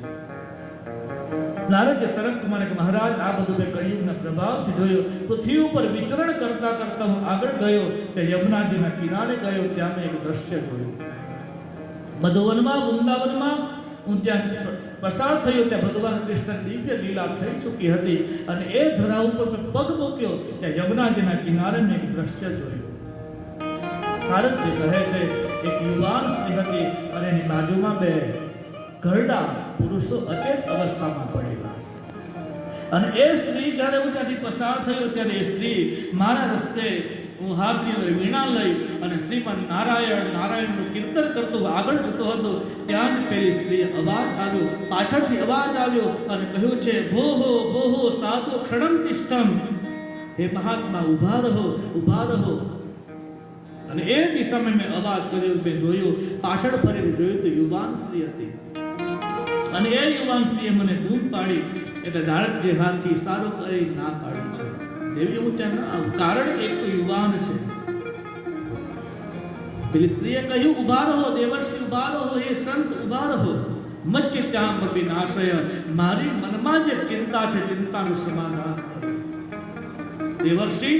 Speaker 1: નારદ જે સનત કુમારે કે મહારાજ આ બધું મેં કળિયુગના પ્રભાવથી જોયું. પૃથ્વી ઉપર વિચરણ કરતા કરતા હું આગળ ગયો કે યમુનાજીના કિનારે ગયો. ત્યાં મેં એક દ્રશ્ય જોયું. મધુવનમાં, વૃંદાવનમાં હું ત્યાં પસાર થયો. ત્યાં ભગવાન કૃષ્ણ દિવ્ય લીલા થઈ ચૂકી હતી અને એ ધરા ઉપર મેં પગ મૂક્યો ત્યાં યમુનાજીના કિનારે મેં એક દ્રશ્ય જોયું. નારદ જે કહે છે, એક યુવાન સ્ત્રી હતી અને એની બાજુમાં બે ઘરડા પુરુષો અચેત અવસ્થામાં પડેલા. અને એ સ્ત્રી જ્યારે હું ત્યાંથી પસાર થયો ત્યારે એ સ્ત્રી મારા રસ્તે, હું હાથની અંદર વીણા લઈ અને શ્રીમદ નારાયણ નારાયણનું કીર્તન કરતો આગળ જતો હતો. ત્યાં જ પેલી સ્ત્રી અવાજ આવ્યો, પાછળથી અવાજ આવ્યો અને કહ્યું છે, ભોહો ભોહો સાધુ ક્ષણમ તિષ્ઠમ, હે મહાત્મા ઉભા રહો, ઉભા રહો. અને એ દિશામાં મેં અવાજ કર્યો, મેં જોયું, પાછળ ફરીને જોયું તો યુવાન સ્ત્રી હતી. અને એ યુવાન સ્ત્રીએ મને દૂધ પાડી. એટલે નારદ જે હાથથી ઇશારો કરી ના પાડી છે. દેવી, હું ત્યાં ના આવું, કારણ એક તો યુવાન છે. પેલી સ્ત્રીએ કહ્યું, ઉભા રહો દેવર્ષિ, ઉભા રહો, હે સંત ઉભા રહો. મચ્ચિત્યામ વિનાશય, મારી મનમાં જે ચિંતા છે ચિંતાનું સમાધાન કરો. દેવર્ષિ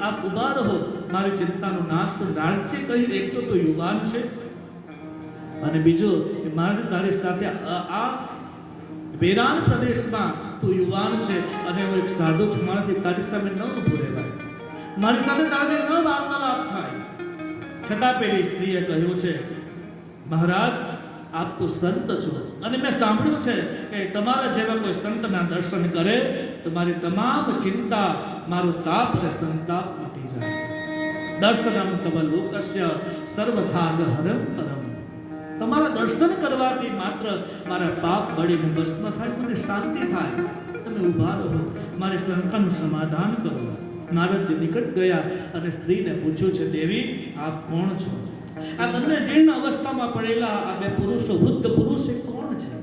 Speaker 1: આપ ઉભા રહો, મારી ચિંતાનો નાશ કરો. નારદજી કહ્યું, એક તો યુવાન છે અને બીજો કે મારે તારી સાથે આ વેરાન પ્રદેશમાં તું યુવાન છે અને હું એક સાધુ છું, મારાથી તારી સામે ન ઊભું રહેવાય, મારી સાથે તારે ન વાર્તાલાપ થાય. છતાં પેલી સ્ત્રીએ કહ્યું છે, મહારાજ આપ તો સંત છો અને મેં સાંભળ્યું છે કે તમારા જેવા કોઈ સંતના દર્શન કરે તો મારી તમામ ચિંતા, મારો તાપ અને સંતાપ મટી જાય. દર્શનમ તવ લોકસ્ય સર્વથાગ હરમ પરમ. તમારા દર્શન કરવાથી માત્ર મારા પાપ બળીને ભસ્મ થાય, મને શાંતિ થાય. તમે ઊભા રહો, મારી શંકાનું સમાધાન કરો. નારદજી નિકટ ગયા અને સ્ત્રીને પૂછ્યું છે, દેવી આપ કોણ છો? આ બંને જીર્ણ અવસ્થામાં પડેલા આ બે પુરુષો, વૃદ્ધ પુરુષ એ કોણ છે?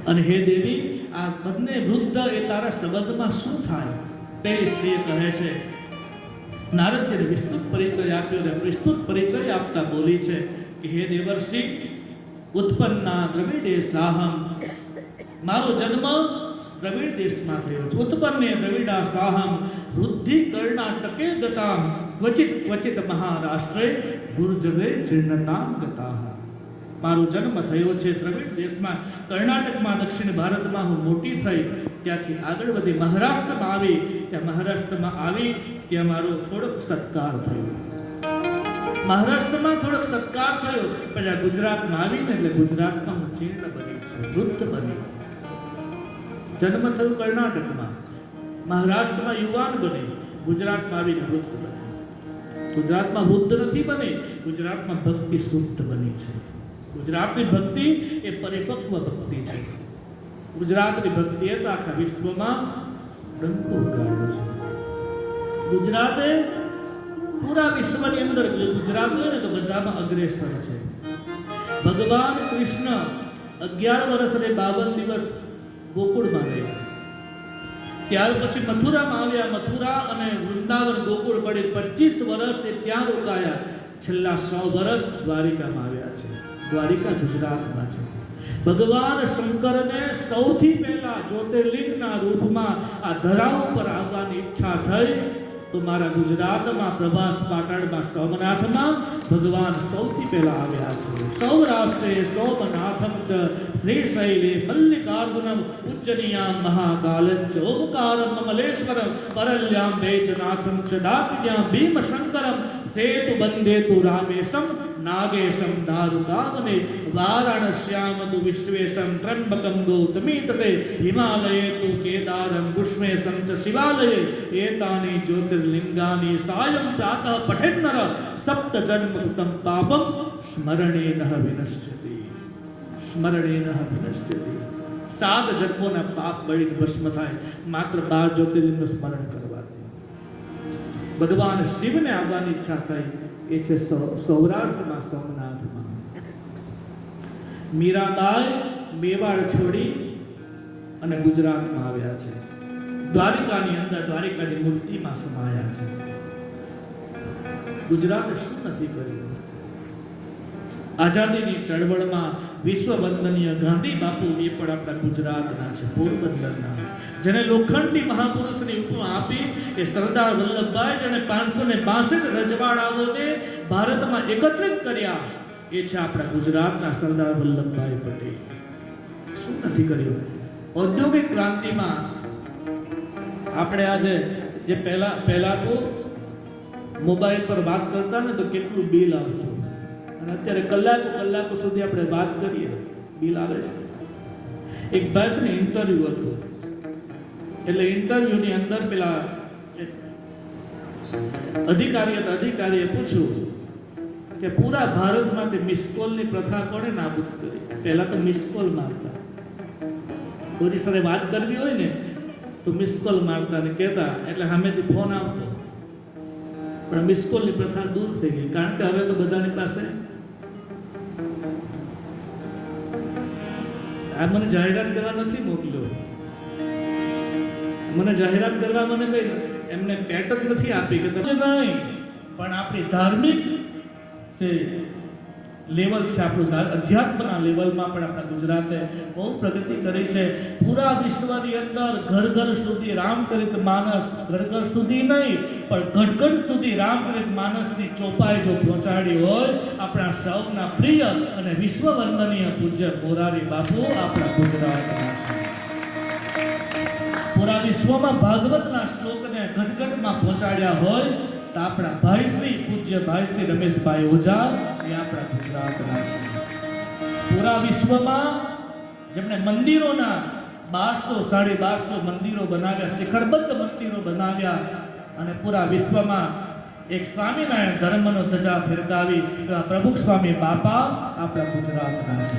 Speaker 1: અને હે દેવી, આ બંને વૃદ્ધ એ તારા સંબંધમાં શું થાય? પેલી સ્ત્રી કહે છે, નારદજીને વિસ્તૃત પરિચય આપ્યો અને વિસ્તૃત પરિચય આપતા બોલી છે કે હે દેવર્ષિ, ઉત્પન્ના દ્રવિડે સાહમ, મારો જન્મ દ્રવિડ દેશમાં થયો છે. ઉત્પન્ને દ્રવિડા સાહમ, વૃદ્ધિ કર્ણાટકે ગતામ, ક્વચિત ક્વચિત મહારાષ્ટ્રે ગુર્જરે જીર્ણતામ ગતાહ. મારો જન્મ થયો છે દ્રવિડ દેશમાં, કર્ણાટકમાં, દક્ષિણ ભારતમાં હું મોટી થઈ. ત્યાંથી આગળ વધી મહારાષ્ટ્રમાં આવી. ત્યાં મહારાષ્ટ્રમાં આવી ત્યાં મારો થોડોક સત્કાર થયો. મહારાષ્ટ્રમાં થોડોક સત્કાર થયો. પછી ગુજરાતમાં આવીને એટલે ગુજરાતમાં હું જીર્ણ બની છું, વૃદ્ધ બની. જન્મ થયો કર્ણાટકમાં, મહારાષ્ટ્રમાં યુવાન બની, ગુજરાતમાં આવીને વૃદ્ધ બની. ગુજરાતમાં વૃદ્ધ નથી બની, ગુજરાતમાં ભક્તિ શુદ્ધ બની છે. ગુજરાતની ભક્તિ એ પરિપક્વ ભક્તિ છે. ગુજરાતની ભક્તિ એ તો આખા વિશ્વમાં ડંકો ઉગાડ્યો છે. ગુજરાતે પૂરા વિશ્વની અંદર ગુજરાત હોય ને તો બધામાં અગ્રેસર છે. ભગવાન કૃષ્ણ 11 વર્ષ અને 52 દિવસ ગોકુળમાં રહ્યા. ત્યાર પછી મથુરામાં આવ્યા. મથુરા અને વૃંદાવન ગોકુળ પડી 25 વર્ષ એ ત્યાં રોકાયા. છેલ્લા 100 વર્ષ દ્વારિકામાં આવ્યા છે. દ્વારિકા ગુજરાતમાં છે. ભગવાન શંકરને સૌથી પહેલા જ્યોતિર્લિંગના રૂપમાં આ ધરા ઉપર આવવાની ઈચ્છા થઈ તો મારા ગુજરાતમાં પ્રભાસ પાટણમાં સોમનાથમાં ભગવાન સૌથી પહેલા આવ્યા છે. સૌરાષ્ટ્રે સોમનાથમ ચ શ્રીશૈલે મલ્લિકાર્જુનમ ઉજ્જનીયામ મહાકાલં ચ ઓમકારમ મમલેશ્વરમ પરલ્યામ વૈદ્યનાથમ ચ ડાકિન્યામ ભીમશંકરમ સેતુ બંદેતુ રામેશમ નાગેશમ દારુકાવને વારાણસ્યામ તુ વિશ્વેશમ ત્રંબકમ ગૌતમી તટે હિમાલયે તુ કેદારમ પુષ્મેશમ ચ શિવાલયે એતાની જ્યોતિર્લિંગાની સાયં પ્રાતઃ પઠેન્નર સપ્ત જન્મકૃતમ પાપમ સ્મરણેનઃ વિનશ્યતિ. સ્મરણેનઃ વિનશ્યતિ. 7 જન્મોના પાપ બળીને ભસ્મ થાય માત્ર 12 જ્યોતિર્લિંગનું સ્મરણ કરવાથી. ભગવાન શિવને આવવાની ઈચ્છા થઈ એ છે સૌરાષ્ટ્રમાં સોમનાથમાં. મીરાબાઈ મેવાડ છોડી અને ગુજરાતમાં આવ્યા છે. દ્વારિકાની અંદર દ્વારિકાની મૂર્તિમાં સમાયા છે. ગુજરાતે શું નથી કર્યું? આઝાદીની ચળવળમાં વિશ્વવંદનીય ગાંધી બાપુ એ પણ આપણા ગુજરાતના છે, પોરબંદરના. જેને લોખંડી મહાપુરુષની ઉપમા આપી એ સરદાર વલ્લભભાઈ, જેને 562 રજવાડાઓને ભારતમાં એકત્રિત કર્યા, એ છે આપણા ગુજરાતના સરદાર વલ્લભભાઈ પટેલ. શું નથી કર્યું? ઔદ્યોગિક ક્રાંતિમાં આપણે આજે જે પહેલા તો મોબાઈલ પર વાત કરતા ને તો કેટલું બિલ આવતું, અને અત્યારે કલાકો સુધી આપણે વાત કરીએ બિલ આવે છે. એક ભાઈ છે ને ઇન્ટરવ્યુ હતું, એટલે ઇન્ટરવ્યુની અંદર પેલા અધિકારીએ પૂછ્યું કે પૂરા ભારતમાં તે મિસકોલની પ્રથા કોણે નાબૂદ કરી? પહેલા તો મિસકોલ મારતા, કોઈની સાથે વાત કરવી હોય ને તો મિસકોલ મારતા ને કહેતા, એટલે સામેથી ફોન આવતો. પણ મિસકોલની પ્રથા દૂર થઈ ગઈ, કારણ કે હવે તો બધાની પાસે આ મને જાહેરાત કરવા નથી મોકલ્યો, મને જાહેરાત કરવા મને કઈ એમને પેટર્ન નથી આપી કે તમે નહીં, પણ આપણી ધાર્મિક જે લેવલ છે, આપણું અધ્યાત્મના લેવલમાં પણ આપણા ગુજરાતે બહુ પ્રગતિ કરી છે. પૂરા વિશ્વની અંદર ઘર સુધી રામચરિત માનસ, ઘર સુધી નહીં પણ ઘડ સુધી રામચરિત માનસની ચોપાઈ જો પહોંચાડી હોય આપણા સૌના પ્રિય અને વિશ્વવંદનીય પૂજ્ય મોરારી બાપુ આપણા ગુજરાતના છે. પૂરા વિશ્વમાં ભાગવતના શ્લોકને ઘટઘટમાં પહોંચાડ્યા હોય તો આપણા ભાઈશ્રી પૂજ્ય ભાઈશ્રી રમેશભાઈ ઓઝા એ આપણા ગુજરાતના છે. પૂરા વિશ્વમાં જેમણે મંદિરોના 1200-1250 મંદિરો બનાવ્યા, શિખરબદ્ધ મંદિરો બનાવ્યા, અને પૂરા વિશ્વમાં એક સ્વામિનારાયણ ધર્મનો ધજા ફેરકાવી એવા પ્રમુખ સ્વામી બાપા આપણા ગુજરાતના છે.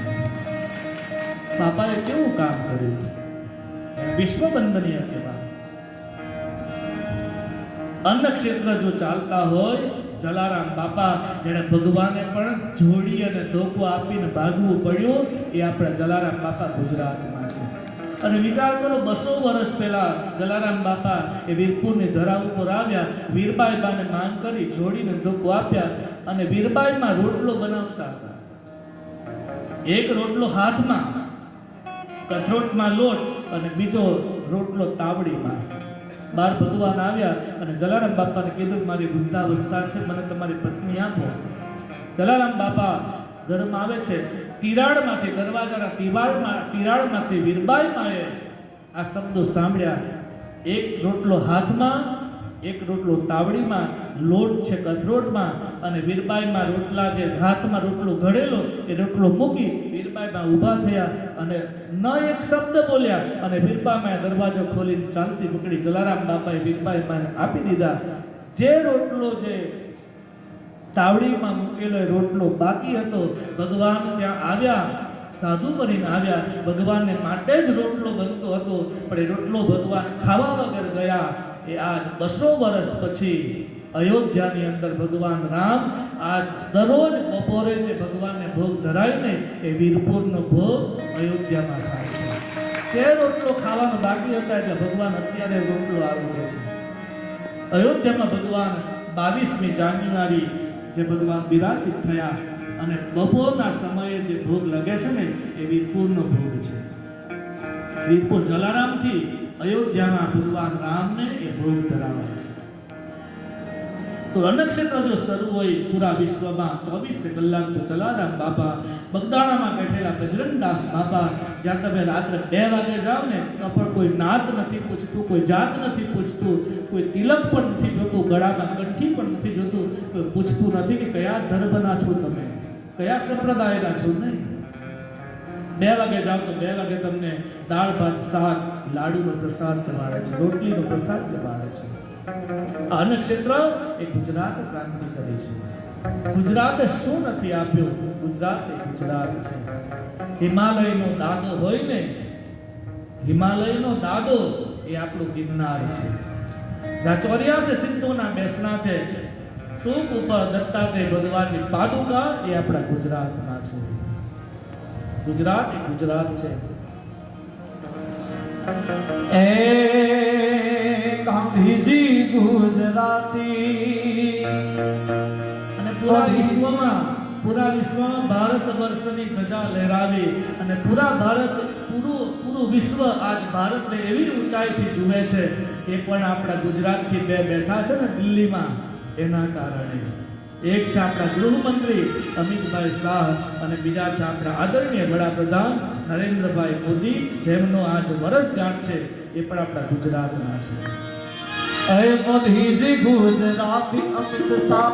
Speaker 1: બાપાએ કેવું કામ કર્યું, વિશ્વવંદનીય કહેવાય. અન્ન ક્ષેત્ર જો ચાલતા હોય, જલારામ બાપા જેને ભગવાને પણ જોડી અને ધોકો આપીને ભાગવું પડ્યું, એ આપણા જલારામ બાપા ગુજરાતમાં છે. અને વિચાર કરો, 200 વર્ષ પહેલા જલારામ બાપા એ વીરપુરની ધરા ઉપર આવ્યા, વીરબાઈબાને માંગ કરી, જોડીને ધોકો આપ્યા, અને વીરબાઈમાં રોટલો બનાવતા હતા. એક રોટલો હાથમાં, કથરોટમાં લોટ, અને બીજો રોટલો તાવડીમાં. બાર ભગવાન આવ્યા અને જલારામ બાપાને કીધું, મારી વૃદ્ધાવસ્થા છે, મને તમારી પત્ની આપો. જલારામ બાપા ઘરમાં આવે છે, તિરાડમાંથી, દરવાજાના તિરાડમાંથી વીરબાઈમાએ આ શબ્દો સાંભળ્યા. એક રોટલો હાથમાં, એક રોટલો તાવડીમાં, લોટ છે કથરોટમાં, અને વીરબાઈમાં રોટલા જે હાથમાં રોટલો ઘડેલો એ રોટલો મૂકી વીરબાઈમાં ઊભા થયા અને ન એક શબ્દ બોલ્યા, અને વીરબાઈમાં દરવાજો ખોલીને ચાલતી પકડી જલારામ બાપાએ વીરબાઈમાં આપી દીધા. જે રોટલો જે તાવડીમાં મૂકેલો એ રોટલો બાકી હતો, ભગવાન ત્યાં આવ્યા, સાધુ બનીને આવ્યા, ભગવાનને માટે જ રોટલો બનતો હતો, પણ એ રોટલો ભગવાન ખાવા વગર ગયા. એ આજ 200 વર્ષ પછી અયોધ્યાની અંદર ભગવાન રામ આજ દરરોજ બપોરે જે ભગવાનને ભોગ ધરાય ને એ વીરપુરનો ભોગ અયોધ્યામાં થાય છે. તે રોટલો ખાવાનો બાકી હતા એટલે ભગવાન અત્યારે રોટલો આવ્યો છે. અયોધ્યામાં ભગવાન 22મી જાન્યુઆરી જે ભગવાન બિરાજિત થયા, અને બપોરના સમયે જે ભોગ લગે છે ને એ વીરપુરનો ભોગ છે. વીરપુર જલારામથી અયોધ્યામાં ભગવાન રામને એ ભોગ ધરાવે છે. तो અન્નક્ષેત્ર જો શરૂ હોય પૂરા વિશ્વમાં 24 કલાક તો જલારામ બાપા બગદાણામાં બેઠેલા બજરંગદાસ બાપા જ્યાં તમે રાત્રે 2 વાગે જાઓ ને તો પણ કોઈ નાત નથી પૂછતું, કોઈ જાત નથી પૂછતું, કોઈ તિલક પણ નથી જોતું, ગળામાં કંઠી પણ નથી જોતું, કોઈ પૂછતું નથી કે કયા ધર્મના છો તમે, કયા સંપ્રદાયના છો. નહીં, 2 વાગે જાઓ તો 2 વાગે તમને દાળ ભાત શાક લાડુનો પ્રસાદ જમાડે છે, રોટલીનો પ્રસાદ જમાડે છે. આ અન્નક્ષેત્ર એ ગુજરાત ક્રાંતિ કરી છે. ગુજરાતે શું નથી આપ્યું? ગુજરાત એ ગુજરાત છે. હિમાલયનો દાદો હોય ને, હિમાલયનો દાદો એ આપણું ગિરનાર છે. જ્યાં 84 સિદ્ધોના બેસણા છે, ટૂંક ઉપર દત્તાત્રેય ભગવાનની પાદુકા એ આપણા ગુજરાતમાં છે. ગુજરાત એ ગુજરાત છે.
Speaker 2: એ ગાંધીજી ગુજરાતી
Speaker 1: અને પૂરા વિશ્વમાં ભારત વર્ષની ધજા લહેરાવી અને પૂરું વિશ્વ આજ ભારતને એવી ઊંચાઈથી જુએ છે. એ પણ આપણા ગુજરાતથી 2 બેઠા છે ને દિલ્હીમાં, એના કારણે. એક છે આપણા ગૃહમંત્રી અમિતભાઈ શાહ અને બીજા છે આપણા આદરણીય વડાપ્રધાન નરેન્દ્રભાઈ મોદી, જેમનો આજ વર્ષગાંઠ છે એ પણ આપણા ગુજરાતના છે.
Speaker 2: એ ગાંધીજી ગુજરાતી અમિત શાહ